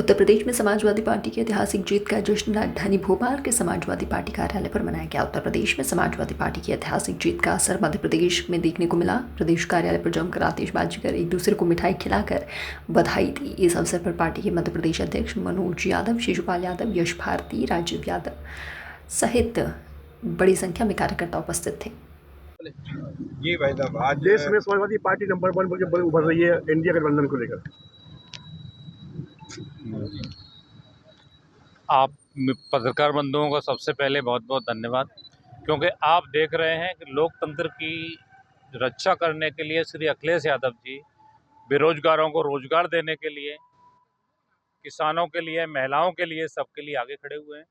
उत्तर प्रदेश में समाजवादी पार्टी की ऐतिहासिक जीत का जश्न राजधानी भोपाल के समाजवादी पार्टी कार्यालय पर मनाया गया। उत्तर प्रदेश में समाजवादी पार्टी की ऐतिहासिक जीत का असर मध्य प्रदेश में देखने को मिला। प्रदेश कार्यालय पर जमकर आतिशबाजी कर एक दूसरे को मिठाई खिलाकर बधाई दी। इस अवसर पर पार्टी के मध्य प्रदेश अध्यक्ष मनोज यादव, शिशुपाल यादव, यश भारती, राजीव यादव सहित बड़ी संख्या में कार्यकर्ता उपस्थित थे। जी भाई साहब, आज देश में समाजवादी पार्टी नंबर 1 पर उभर रही है इंडिया गठबंधन को लेकर। आप पत्रकार बंधुओं का सबसे पहले बहुत बहुत धन्यवाद, क्योंकि आप देख रहे हैं कि लोकतंत्र की रक्षा करने के लिए श्री अखिलेश यादव जी बेरोजगारों को रोजगार देने के लिए, किसानों के लिए, महिलाओं के लिए, सबके लिए आगे खड़े हुए हैं।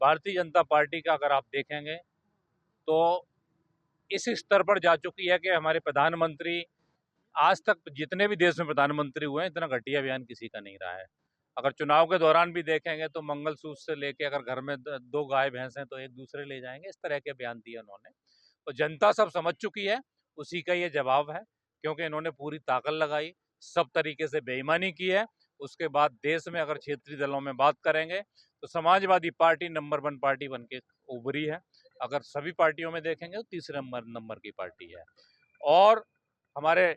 भारतीय जनता पार्टी का अगर आप देखेंगे तो इस स्तर पर जा चुकी है कि हमारे प्रधानमंत्री आज तक जितने भी देश में प्रधानमंत्री हुए हैं, इतना घटिया बयान किसी का नहीं रहा है। अगर चुनाव के दौरान भी देखेंगे तो मंगलसूत्र से लेके अगर घर में दो गाय भैंस हैं तो एक दूसरे ले जाएंगे, इस तरह के बयान दिए उन्होंने। तो जनता सब समझ चुकी है, उसी का ये जवाब है, क्योंकि इन्होंने पूरी ताकत लगाई, सब तरीके से बेईमानी की है। उसके बाद देश में अगर क्षेत्रीय दलों में बात करेंगे तो समाजवादी पार्टी नंबर 1 पार्टी बन के उभरी है। अगर सभी पार्टियों में देखेंगे तो तीसरे नंबर की पार्टी है। और हमारे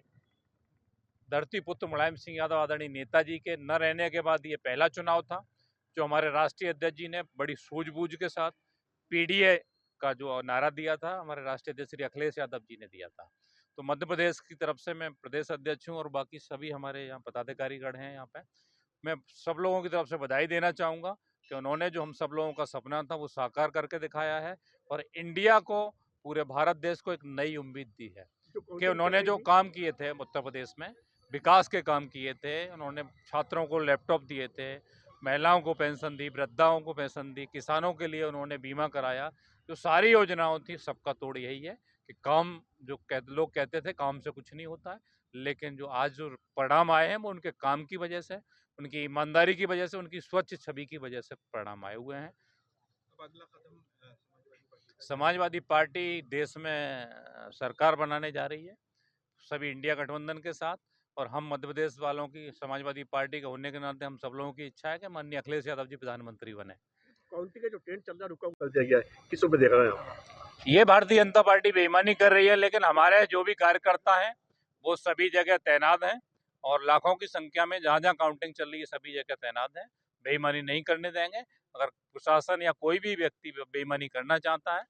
धरती पुत्र मुलायम सिंह यादव आदरणीय नेताजी के न रहने के बाद ये पहला चुनाव था जो हमारे राष्ट्रीय अध्यक्ष जी ने बड़ी सूझबूझ के साथ पीडीए का जो नारा दिया था, हमारे राष्ट्रीय अध्यक्ष श्री अखिलेश यादव जी ने दिया था। तो मध्य प्रदेश की तरफ से मैं प्रदेश अध्यक्ष हूँ और बाकी सभी हमारे यहाँ पदाधिकारीगण हैं, यहाँ पे मैं सब लोगों की तरफ से बधाई देना चाहूँगा कि उन्होंने जो हम सब लोगों का सपना था वो साकार करके दिखाया है और इंडिया को, पूरे भारत देश को एक नई उम्मीद दी है कि उन्होंने जो काम किए थे उत्तर प्रदेश में, विकास के काम किए थे, उन्होंने छात्रों को लैपटॉप दिए थे, महिलाओं को पेंशन दी, वृद्धाओं को पेंशन दी, किसानों के लिए उन्होंने बीमा कराया। जो सारी योजनाओं थी सबका तोड़ यही है कि काम, जो लोग कहते थे काम से कुछ नहीं होता है, लेकिन जो आज जो परिणाम आए हैं वो उनके काम की वजह से, उनकी ईमानदारी की वजह से, उनकी स्वच्छ छवि की वजह से परिणाम आए हुए हैं। अगला कदम समाजवादी पार्टी देश में सरकार बनाने जा रही है सभी इंडिया गठबंधन के साथ, और हम मध्य प्रदेश वालों की, समाजवादी पार्टी के होने के नाते हम सब लोगों की इच्छा है कि माननीय अखिलेश यादव जी प्रधानमंत्री बने। काउंटी का जो ट्रेंड चल रहा रुका हुआ कर दिया गया है, किसों पे देख रहे हैं आप? ये भारतीय जनता पार्टी बेईमानी कर रही है, लेकिन हमारे जो भी कार्यकर्ता हैं वो सभी जगह तैनात हैं और लाखों की संख्या में जहाँ जहाँ काउंटिंग चल रही है सभी जगह तैनात हैं। बेईमानी नहीं करने देंगे। अगर प्रशासन या कोई भी व्यक्ति बेईमानी करना चाहता है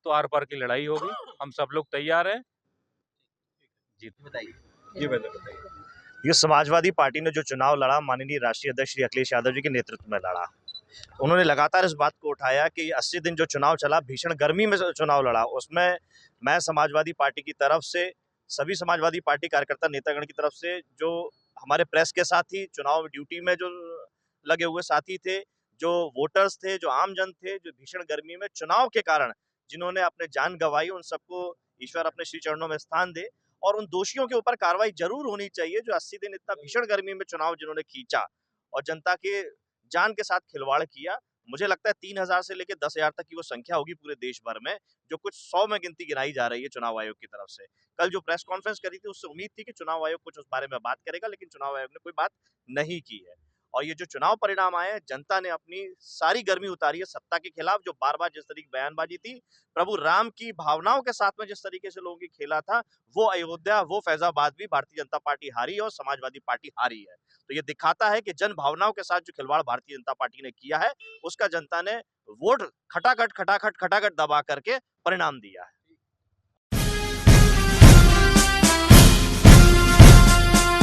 तो आर पार की लड़ाई होगी। हम सब लोग तैयार हैं। जी बताइए। जी भाई साहब, बताइए। ये समाजवादी पार्टी ने जो चुनाव लड़ा, माननीय राष्ट्रीय अध्यक्ष श्री अखिलेश यादव जी के नेतृत्व में लड़ा। उन्होंने लगातार इस बात को उठाया कि 80 दिन जो चुनाव चला, भीषण गर्मी में चुनाव लड़ा, उसमें मैं समाजवादी पार्टी की तरफ से, सभी समाजवादी पार्टी कार्यकर्ता नेतागण की तरफ से, जो हमारे प्रेस के साथी, चुनाव ड्यूटी में जो लगे हुए साथी थे, जो वोटर्स थे, जो आमजन थे, जो भीषण गर्मी में चुनाव के कारण जिन्होंने अपने जान गंवाई, उन सबको ईश्वर अपने श्री चरणों में स्थान दे और उन दोषियों के ऊपर कार्रवाई जरूर होनी चाहिए जो 80 दिन इतना भीषण गर्मी में चुनाव जिन्होंने खींचा और जनता के जान के साथ खिलवाड़ किया। मुझे लगता है 3000 से लेकर 10,000 तक की वो संख्या होगी पूरे देश भर में, जो कुछ 100 में गिनती गिनाई जा रही है चुनाव आयोग की तरफ से। कल जो प्रेस कॉन्फ्रेंस करी थी उससे उम्मीद थी कि चुनाव आयोग कुछ उस बारे में बात करेगा, लेकिन चुनाव आयोग ने कोई बात नहीं की है। और ये जो चुनाव परिणाम आए हैं, जनता ने अपनी सारी गर्मी उतारी है सत्ता के खिलाफ, जो बार बार जिस तरीके बयानबाजी थी, प्रभु राम की भावनाओं के साथ में जिस तरीके से लोगों की खेला था, वो अयोध्या, वो फैजाबाद भी भारतीय जनता पार्टी हारी और समाजवादी पार्टी हारी है। तो ये दिखाता है कि जन भावनाओं के साथ जो खिलवाड़ भारतीय जनता पार्टी ने किया है, उसका जनता ने वोट खटाखट खटाखट खटाखट दबा करके परिणाम दिया है।